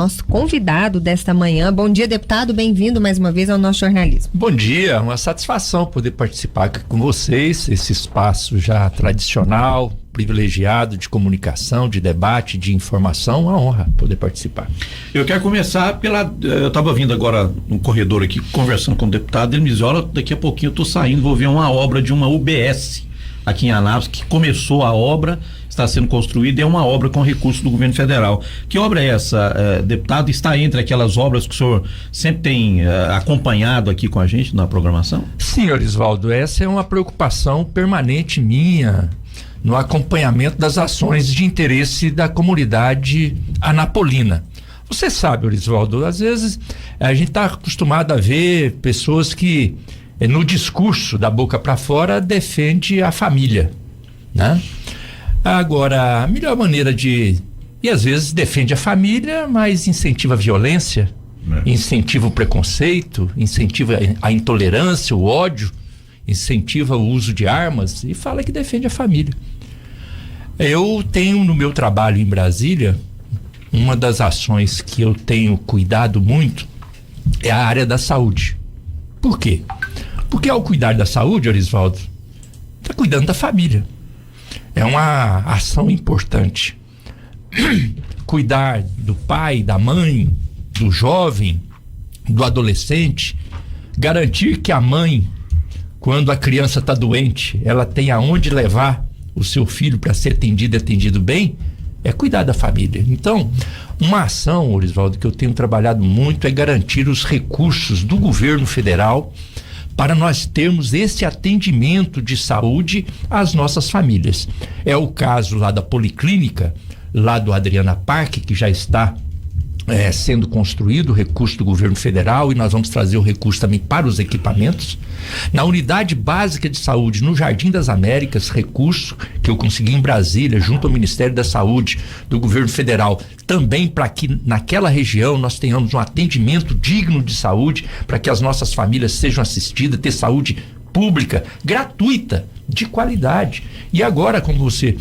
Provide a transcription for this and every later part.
Nosso convidado desta manhã. Bom dia, deputado, bem-vindo mais uma vez ao nosso jornalismo. Bom dia, uma satisfação poder participar aqui com vocês, esse espaço já tradicional, privilegiado de comunicação, de debate, de informação, uma honra poder participar. Eu quero começar eu estava vindo agora no corredor aqui, conversando com o deputado, ele me disse, olha, daqui a pouquinho eu estou saindo, vou ver uma obra de uma UBS aqui em Anápolis, que começou a obra, está sendo construída, é uma obra com recurso do governo federal. Que obra é essa, deputado? Está entre aquelas obras que o senhor sempre tem acompanhado aqui com a gente na programação? Sim, Orisvaldo, essa é uma preocupação permanente minha no acompanhamento das ações de interesse da comunidade anapolina. Você sabe, Orisvaldo, às vezes a gente está acostumado a ver pessoas que no discurso da boca para fora defende a família, né? Agora, a melhor maneira e às vezes defende a família, mas incentiva a violência, incentiva o preconceito, incentiva a intolerância, o ódio, incentiva o uso de armas e fala que defende a família. Eu tenho no meu trabalho em Brasília, uma das ações que eu tenho cuidado muito é a área da saúde. Por quê? Porque ao cuidar da saúde, Orisvaldo, está cuidando da família. É uma ação importante. Cuidar do pai, da mãe, do jovem, do adolescente, garantir que a mãe, quando a criança está doente, ela tem aonde levar o seu filho para ser atendido bem, é cuidar da família. Então, uma ação, Orisvaldo, que eu tenho trabalhado muito é garantir os recursos do governo federal para nós termos esse atendimento de saúde às nossas famílias. É o caso lá da Policlínica, lá do Adriana Parque, que já está sendo construído o recurso do governo federal, e nós vamos trazer o recurso também para os equipamentos. Na unidade básica de saúde no Jardim das Américas, recurso que eu consegui em Brasília, junto ao Ministério da Saúde do governo federal, também para que naquela região nós tenhamos um atendimento digno de saúde, para que as nossas famílias sejam assistidas, ter saúde pública, gratuita, de qualidade. E agora, como você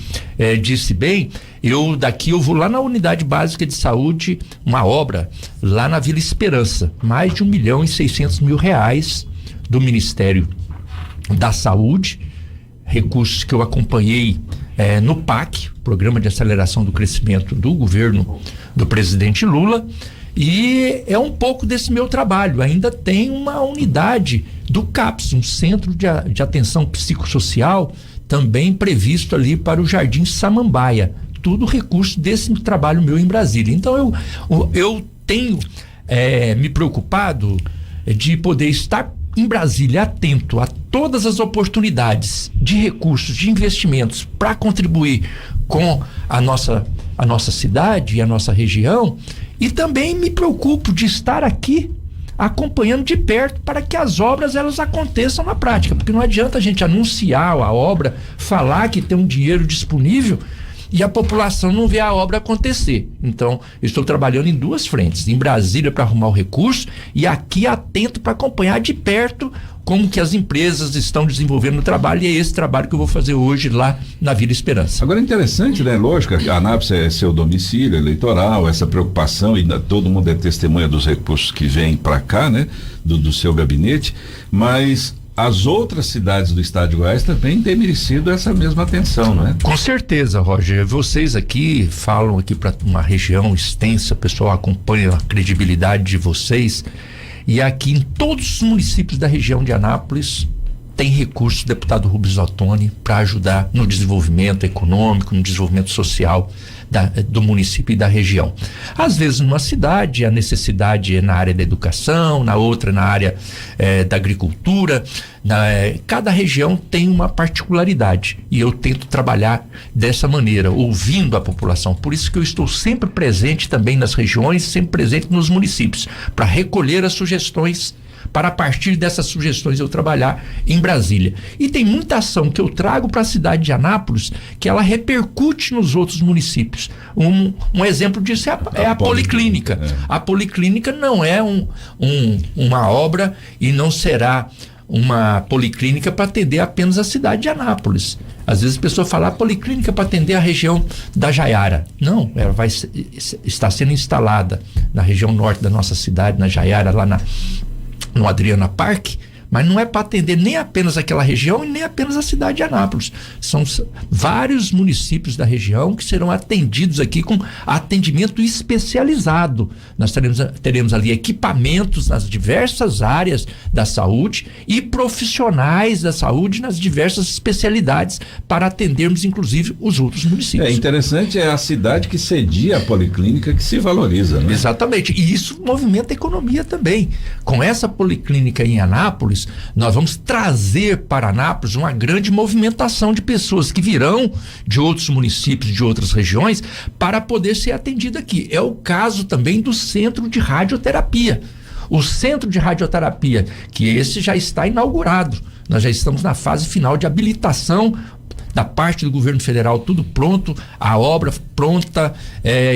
disse bem, eu vou lá na unidade básica de saúde, uma obra lá na Vila Esperança, mais de R$1.600.000 do Ministério da Saúde, recursos que eu acompanhei no PAC, Programa de Aceleração do Crescimento do governo do presidente Lula. E é um pouco desse meu trabalho. Ainda tem uma unidade do CAPS, um centro de atenção psicossocial, também previsto ali para o Jardim Samambaia. Tudo recurso desse trabalho meu em Brasília. Então eu tenho me preocupado de poder estar em Brasília atento a todas as oportunidades de recursos, de investimentos para contribuir com a nossa cidade e a nossa região. E também me preocupo de estar aqui acompanhando de perto para que as obras elas aconteçam na prática, porque não adianta a gente anunciar a obra, falar que tem um dinheiro disponível e a população não vê a obra acontecer. Então, eu estou trabalhando em duas frentes, em Brasília para arrumar o recurso e aqui atento para acompanhar de perto como que as empresas estão desenvolvendo o trabalho, e é esse trabalho que eu vou fazer hoje lá na Vila Esperança. Agora é interessante, né? Lógico, a Anápolis é seu domicílio eleitoral, essa preocupação, e todo mundo é testemunha dos recursos que vêm para cá, né? Do seu gabinete, mas as outras cidades do estado de Goiás também têm merecido essa mesma atenção, não é? Com certeza, Roger. Vocês aqui falam aqui para uma região extensa, o pessoal acompanha a credibilidade de vocês. E aqui em todos os municípios da região de Anápolis tem recurso, deputado Rubens Ottoni, para ajudar no desenvolvimento econômico, no desenvolvimento social do município e da região. Às vezes numa cidade a necessidade é na área da educação, na outra na área da agricultura. Cada região tem uma particularidade e eu tento trabalhar dessa maneira, ouvindo a população. Por isso que eu estou sempre presente também nas regiões, sempre presente nos municípios, para recolher as sugestões, para a partir dessas sugestões eu trabalhar em Brasília. E tem muita ação que eu trago para a cidade de Anápolis que ela repercute nos outros municípios. Um exemplo disso é a Policlínica. A Policlínica não é uma obra e não será uma policlínica para atender apenas a cidade de Anápolis. Às vezes a pessoa fala, a policlínica para atender a região da Jaiara. Não, ela está sendo instalada na região norte da nossa cidade, na Jaiara, lá no Adriana Parque, mas não é para atender nem apenas aquela região e nem apenas a cidade de Anápolis. São vários municípios da região que serão atendidos aqui com atendimento especializado. Nós teremos ali equipamentos nas diversas áreas da saúde e profissionais da saúde nas diversas especialidades para atendermos inclusive os outros municípios. É interessante, é a cidade que cedia a policlínica que se valoriza, né? Exatamente, e isso movimenta a economia também. Com essa policlínica em Anápolis, nós vamos trazer para Anápolis uma grande movimentação de pessoas que virão de outros municípios, de outras regiões, para poder ser atendido aqui. É o caso também do Centro de Radioterapia. O Centro de Radioterapia, que esse já está inaugurado. Nós já estamos na fase final de habilitação da parte do governo federal, tudo pronto, a obra pronta,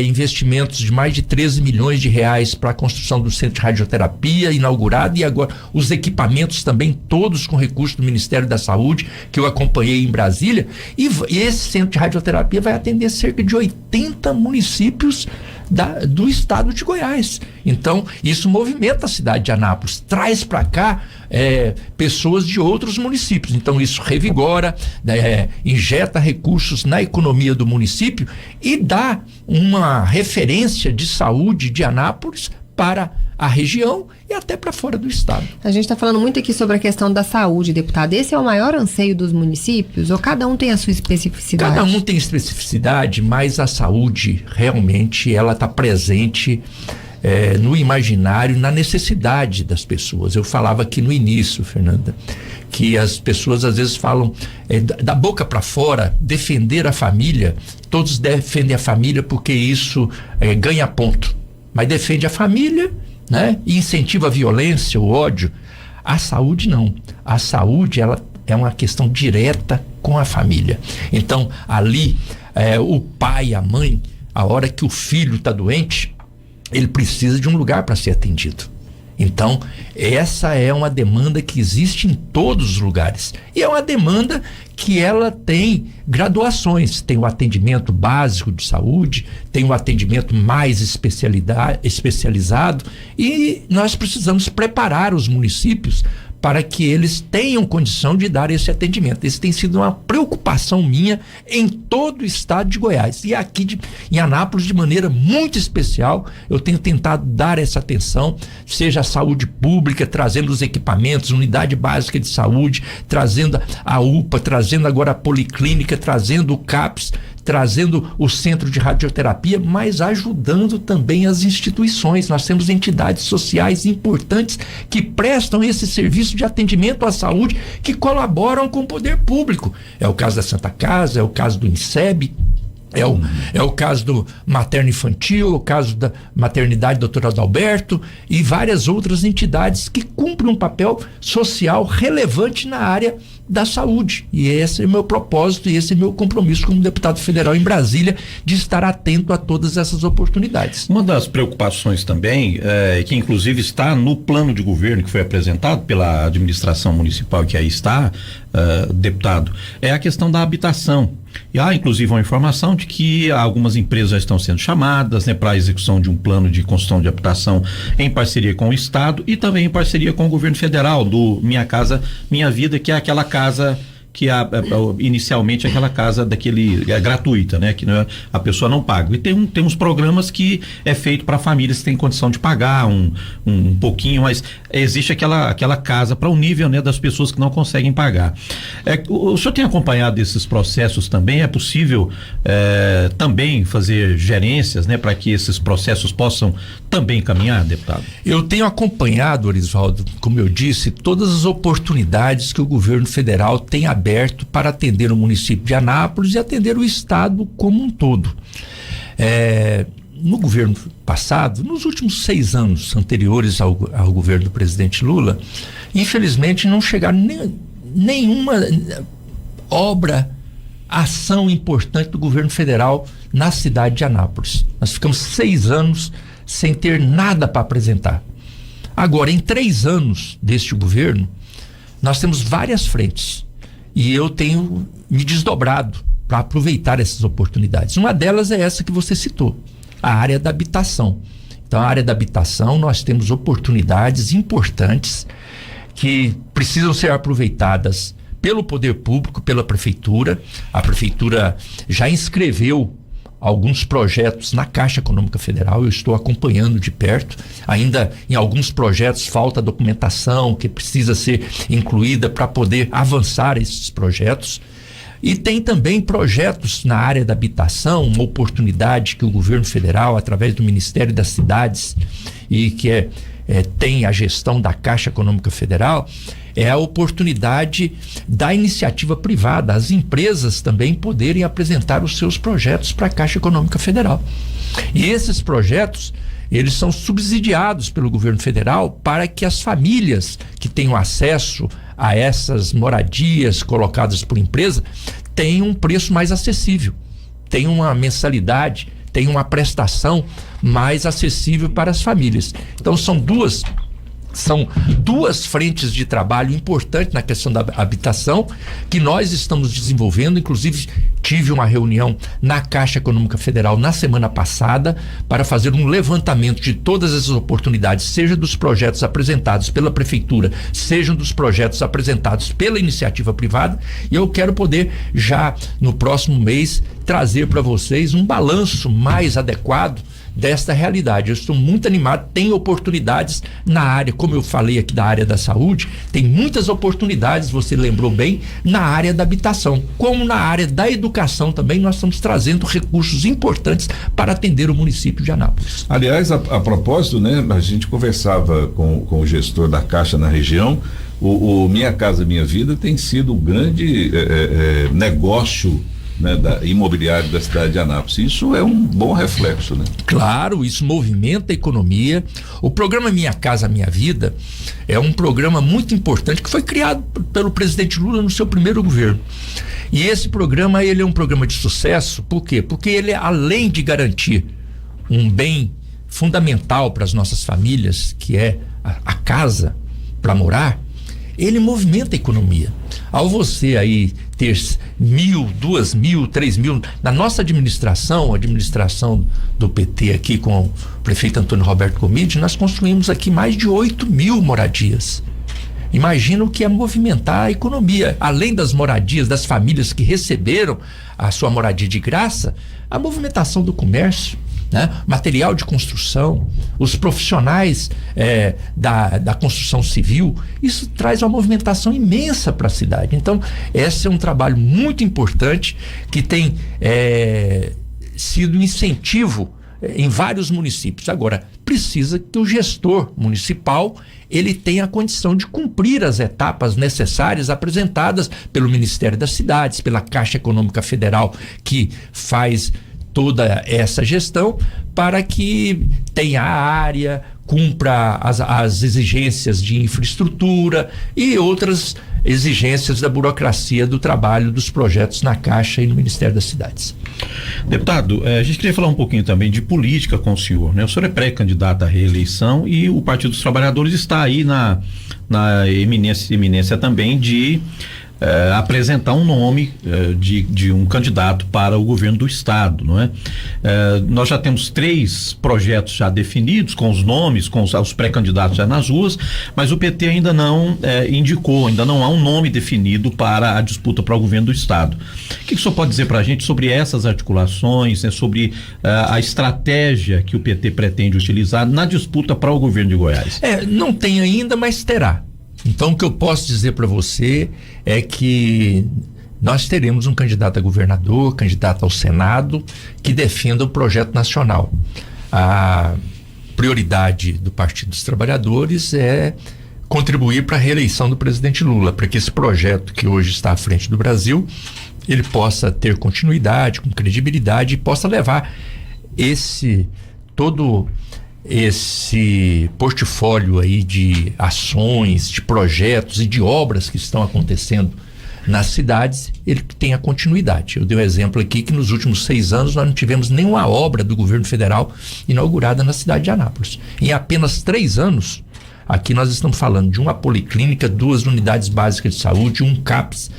investimentos de mais de 13 milhões de reais para a construção do centro de radioterapia inaugurado, e agora os equipamentos também todos com recurso do Ministério da Saúde, que eu acompanhei em Brasília, e esse centro de radioterapia vai atender cerca de 80 municípios do estado de Goiás. Então, isso movimenta a cidade de Anápolis, traz para cá pessoas de outros municípios. Então, isso revigora, injeta recursos na economia do município e dá uma referência de saúde de Anápolis para a região e até para fora do estado. A gente está falando muito aqui sobre a questão da saúde, deputado. Esse é o maior anseio dos municípios ou cada um tem a sua especificidade? Cada um tem especificidade, mas a saúde realmente ela está presente no imaginário, na necessidade das pessoas. Eu falava aqui no início, Fernanda, que as pessoas às vezes falam da boca para fora, defender a família. Todos defendem a família porque isso ganha ponto, mas defende a família, né? E incentiva a violência, o ódio. A saúde não. A saúde ela é uma questão direta com a família. Então ali o pai, a mãe, a hora que o filho está doente, ele precisa de um lugar para ser atendido. Então, essa é uma demanda que existe em todos os lugares. E é uma demanda que ela tem graduações. Tem o atendimento básico de saúde, tem o atendimento mais especializado, e nós precisamos preparar os municípios para que eles tenham condição de dar esse atendimento. Isso tem sido uma preocupação minha em todo o estado de Goiás. E aqui em Anápolis, de maneira muito especial, eu tenho tentado dar essa atenção, seja a saúde pública, trazendo os equipamentos, unidade básica de saúde, trazendo a UPA, trazendo agora a policlínica, trazendo o CAPS, trazendo o centro de radioterapia, mas ajudando também as instituições. Nós temos entidades sociais importantes que prestam esse serviço de atendimento à saúde, que colaboram com o poder público. É o caso da Santa Casa, é o caso do INSEB, é o caso do materno infantil, o caso da maternidade Dr. Adalberto e várias outras entidades que cumprem um papel social relevante na área da saúde. E esse é o meu propósito e esse é o meu compromisso como deputado federal em Brasília, de estar atento a todas essas oportunidades. Uma das preocupações também, que inclusive está no plano de governo que foi apresentado pela administração municipal que aí está, deputado, é a questão da habitação. E há inclusive uma informação de que algumas empresas já estão sendo chamadas, né, para a execução de um plano de construção de habitação em parceria com o Estado e também em parceria com o governo federal, do Minha Casa Minha Vida, que é aquela casa que inicialmente aquela casa gratuita, né? Que a pessoa não paga. E tem uns programas que é feito para famílias que têm condição de pagar um pouquinho, mas existe aquela casa para o nível, né, das pessoas que não conseguem pagar. O senhor tem acompanhado esses processos também? É possível também fazer gerências, né, para que esses processos possam também caminhar, deputado? Eu tenho acompanhado, Orisvaldo, como eu disse, todas as oportunidades que o governo federal tem aberto para atender o município de Anápolis e atender o estado como um todo. No governo passado, nos últimos 6 anos anteriores ao governo do presidente Lula, infelizmente não chegaram nenhuma ação importante do governo federal na cidade de Anápolis. Nós ficamos 6 anos sem ter nada para apresentar. Agora, em 3 anos deste governo, nós temos várias frentes. E eu tenho me desdobrado para aproveitar essas oportunidades. Uma delas é essa que você citou, a área da habitação. Então, a área da habitação, nós temos oportunidades importantes que precisam ser aproveitadas pelo poder público, pela prefeitura. A prefeitura já inscreveu alguns projetos na Caixa Econômica Federal, eu estou acompanhando de perto. Ainda em alguns projetos falta documentação que precisa ser incluída para poder avançar esses projetos. E tem também projetos na área da habitação, uma oportunidade que o governo federal, através do Ministério das Cidades, e que tem a gestão da Caixa Econômica Federal, é a oportunidade da iniciativa privada, as empresas também poderem apresentar os seus projetos para a Caixa Econômica Federal. E esses projetos, eles são subsidiados pelo governo federal para que as famílias que tenham acesso a essas moradias colocadas por empresa tenham um preço mais acessível, tenham uma mensalidade, tenham uma prestação mais acessível para as famílias. Então são duas frentes de trabalho importantes na questão da habitação que nós estamos desenvolvendo. Inclusive tive uma reunião na Caixa Econômica Federal na semana passada para fazer um levantamento de todas as oportunidades, seja dos projetos apresentados pela prefeitura, sejam dos projetos apresentados pela iniciativa privada, e eu quero poder já no próximo mês trazer para vocês um balanço mais adequado desta realidade. Eu estou muito animado, tem oportunidades na área, como eu falei aqui da área da saúde, tem muitas oportunidades, você lembrou bem, na área da habitação, como na área da educação também. Nós estamos trazendo recursos importantes para atender o município de Anápolis. Aliás, a propósito, né, a gente conversava com o gestor da Caixa na região, o Minha Casa Minha Vida tem sido um grande negócio, né, imobiliário da cidade de Anápolis. Isso é um bom reflexo, né? Claro, isso movimenta a economia. O programa Minha Casa Minha Vida é um programa muito importante que foi criado pelo presidente Lula no seu primeiro governo. E esse programa, ele é um programa de sucesso. Por quê? Porque ele, além de garantir um bem fundamental para as nossas famílias, que é a casa para morar, ele movimenta a economia. Ao você aí ter 1.000, 2.000, 3.000, na nossa administração, a administração do PT aqui com o prefeito Antônio Roberto Comide, nós construímos aqui mais de 8.000 moradias. Imagina o que é movimentar a economia. Além das moradias, das famílias que receberam a sua moradia de graça, a movimentação do comércio, né? Material de construção, os profissionais da construção civil, isso traz uma movimentação imensa para a cidade. Então, esse é um trabalho muito importante que tem sido incentivo em vários municípios. Agora, precisa que o gestor municipal ele tenha a condição de cumprir as etapas necessárias apresentadas pelo Ministério das Cidades, pela Caixa Econômica Federal, que faz toda essa gestão, para que tenha a área, cumpra as exigências de infraestrutura e outras exigências da burocracia do trabalho dos projetos na Caixa e no Ministério das Cidades. Deputado, a gente queria falar um pouquinho também de política com o senhor, né? O senhor é pré-candidato à reeleição e o Partido dos Trabalhadores está aí na eminência também de apresentar um nome de um candidato para o governo do estado, não é? Nós já temos 3 projetos já definidos, com os nomes, com os pré-candidatos já nas ruas, mas o PT ainda não indicou, ainda não há um nome definido para a disputa para o governo do estado. O que o senhor pode dizer para a gente sobre essas articulações, né, sobre a estratégia que o PT pretende utilizar na disputa para o governo de Goiás? Não tem ainda, mas terá. Então, o que eu posso dizer para você é que nós teremos um candidato a governador, candidato ao Senado, que defenda o projeto nacional. A prioridade do Partido dos Trabalhadores é contribuir para a reeleição do presidente Lula, para que esse projeto que hoje está à frente do Brasil, ele possa ter continuidade, com credibilidade, e possa levar todo esse portfólio aí de ações, de projetos e de obras que estão acontecendo nas cidades, ele tenha continuidade. Eu dei um exemplo aqui que nos últimos 6 anos nós não tivemos nenhuma obra do governo federal inaugurada na cidade de Anápolis. Em apenas 3 anos, aqui nós estamos falando de uma policlínica, 2 unidades básicas de saúde, um CAPS,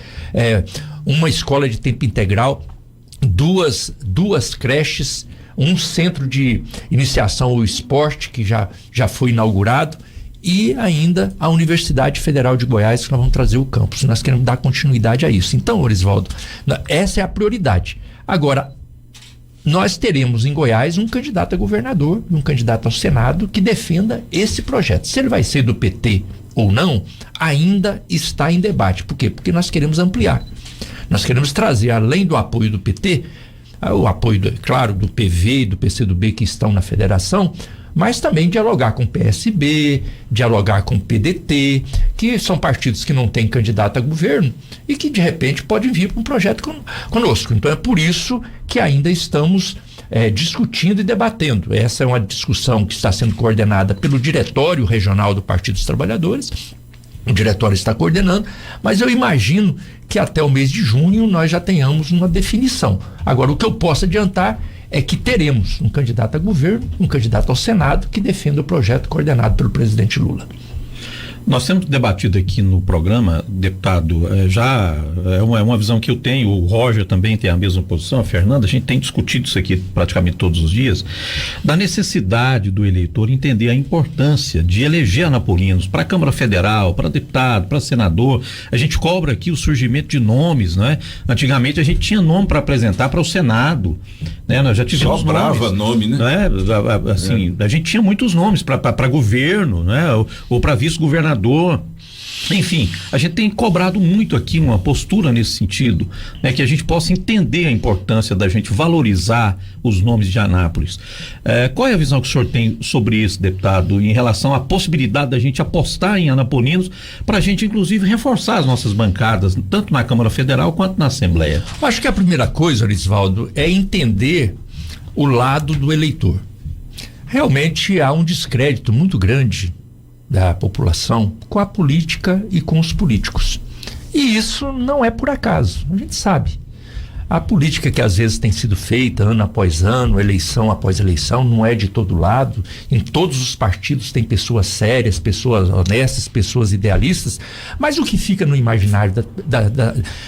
uma escola de tempo integral, duas creches, um centro de iniciação ao esporte que já foi inaugurado, e ainda a Universidade Federal de Goiás, que nós vamos trazer o campus. Nós queremos dar continuidade a isso. Então, Orisvaldo, essa é a prioridade. Agora, nós teremos em Goiás um candidato a governador e um candidato ao Senado que defenda esse projeto. Se ele vai ser do PT ou não, ainda está em debate. Por quê? Porque nós queremos ampliar. Nós queremos trazer, além do apoio do PT, o apoio, claro, do PV e do PCdoB que estão na federação, mas também dialogar com o PSB, dialogar com o PDT, que são partidos que não têm candidato a governo e que de repente podem vir para um projeto conosco. Então é por isso que ainda estamos discutindo e debatendo. Essa é uma discussão que está sendo coordenada pelo Diretório Regional do Partido dos Trabalhadores. O diretório está coordenando, mas eu imagino que até o mês de junho nós já tenhamos uma definição. Agora, o que eu posso adiantar é que teremos um candidato a governo, um candidato ao Senado que defenda o projeto coordenado pelo presidente Lula. Nós temos debatido aqui no programa, deputado, já é uma visão que eu tenho, o Roger também tem a mesma posição, a Fernanda, a gente tem discutido isso aqui praticamente todos os dias, da necessidade do eleitor entender a importância de eleger anapolinos para a Câmara Federal, para deputado, para senador. A gente cobra aqui o surgimento de nomes, não é? Antigamente a gente tinha nome para apresentar para o Senado, né? Nós já tivemos sobrava nome, né? Assim, a gente tinha muitos nomes para governo, né? Ou para vice-governador. Enfim, a gente tem cobrado muito aqui uma postura nesse sentido, né, que a gente possa entender a importância da gente valorizar os nomes de Anápolis. Qual é a visão que o senhor tem sobre isso, deputado, em relação à possibilidade da gente apostar em anapolinos para a gente, inclusive, reforçar as nossas bancadas, tanto na Câmara Federal quanto na Assembleia? Acho que a primeira coisa, Orisvaldo, é entender o lado do eleitor. Realmente há um descrédito muito grande da população com a política e com os políticos. E isso não é por acaso, a gente sabe. A política que às vezes tem sido feita ano após ano, eleição após eleição, não é de todo lado. Em todos os partidos tem pessoas sérias, pessoas honestas, pessoas idealistas, mas o que fica no imaginário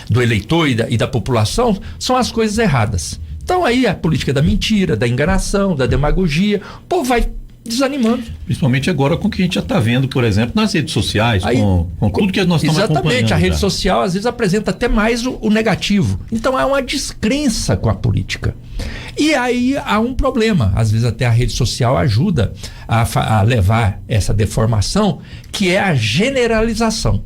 do eleitor e da população são as coisas erradas. Então aí a política da mentira, da enganação, da demagogia, o povo vai desanimando. Principalmente agora com o que a gente já está vendo, por exemplo, nas redes sociais, aí, com tudo que nós estamos acompanhando. Exatamente, a rede social às vezes apresenta até mais o negativo. Então há uma descrença com a política. E aí há um problema, às vezes até a rede social ajuda a levar essa deformação, que é a generalização.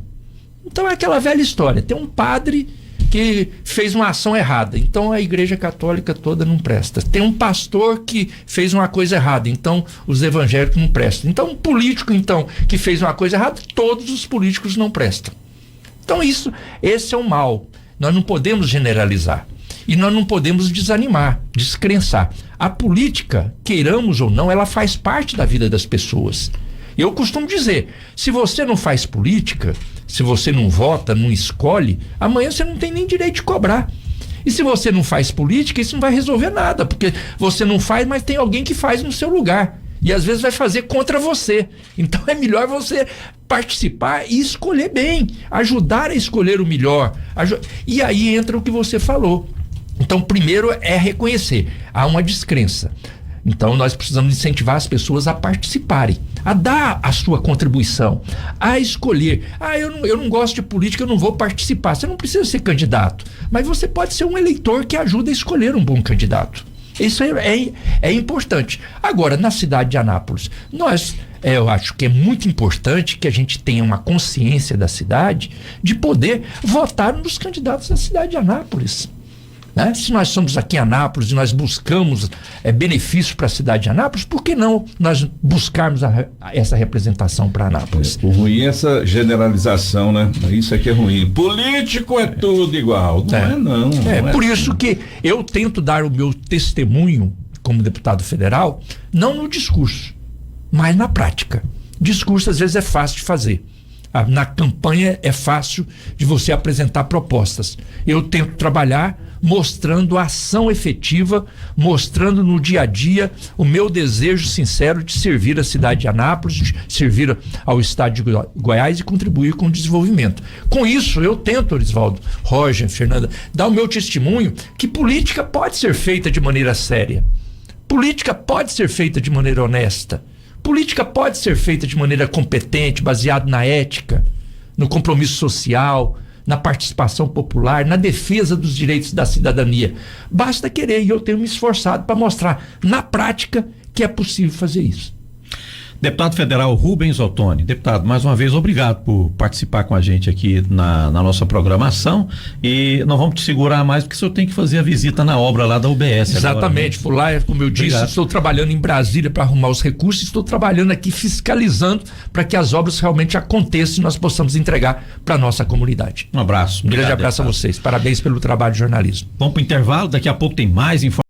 Então é aquela velha história, tem um padre que fez uma ação errada, então a Igreja Católica toda não presta. Tem um pastor que fez uma coisa errada, então os evangélicos não prestam. Então um político então que fez uma coisa errada, todos os políticos não prestam. Então esse é o mal. Nós não podemos generalizar e nós não podemos desanimar, descrençar. A política, queiramos ou não, ela faz parte da vida das pessoas. Eu costumo dizer, se você não faz política, se você não vota, não escolhe, amanhã você não tem nem direito de cobrar. E se você não faz política, isso não vai resolver nada, porque você não faz, mas tem alguém que faz no seu lugar. E às vezes vai fazer contra você. Então é melhor você participar e escolher bem, ajudar a escolher o melhor. E aí entra o que você falou. Então, primeiro é reconhecer, há uma descrença. Então nós precisamos incentivar as pessoas a participarem, a dar a sua contribuição, a escolher. Eu não gosto de política, eu não vou participar. Você não precisa ser candidato, mas você pode ser um eleitor que ajuda a escolher um bom candidato. Isso é importante. Agora, na cidade de Anápolis, eu acho que é muito importante que a gente tenha uma consciência da cidade de poder votar nos candidatos da cidade de Anápolis. Né? Se nós somos aqui em Anápolis e nós buscamos benefício para a cidade de Anápolis, por que não nós buscarmos essa representação para Anápolis? O ruim é essa generalização, né? Isso é que é ruim. Político é tudo igual. Não é por isso que eu tento dar o meu testemunho como deputado federal, não no discurso, mas na prática. Discurso às vezes é fácil de fazer. Na campanha é fácil de você apresentar propostas. Eu tento trabalhar mostrando a ação efetiva, mostrando no dia a dia o meu desejo sincero de servir a cidade de Anápolis, de servir ao estado de Goiás e contribuir com o desenvolvimento. Com isso, eu tento, Orisvaldo, Roger, Fernanda, dar o meu testemunho que política pode ser feita de maneira séria. Política pode ser feita de maneira honesta. Política pode ser feita de maneira competente, baseada na ética, no compromisso social, na participação popular, na defesa dos direitos da cidadania. Basta querer, e eu tenho me esforçado para mostrar na prática que é possível fazer isso. Deputado federal Rubens Ottoni. Deputado, mais uma vez, obrigado por participar com a gente aqui na nossa programação, e não vamos te segurar mais porque o senhor tem que fazer a visita na obra lá da UBS. Exatamente, por lá, como eu disse, obrigado. Estou trabalhando em Brasília para arrumar os recursos, estou trabalhando aqui fiscalizando para que as obras realmente aconteçam e nós possamos entregar para a nossa comunidade. Um abraço. Um grande abraço a vocês, parabéns pelo trabalho de jornalismo. Vamos para o intervalo, daqui a pouco tem mais informações.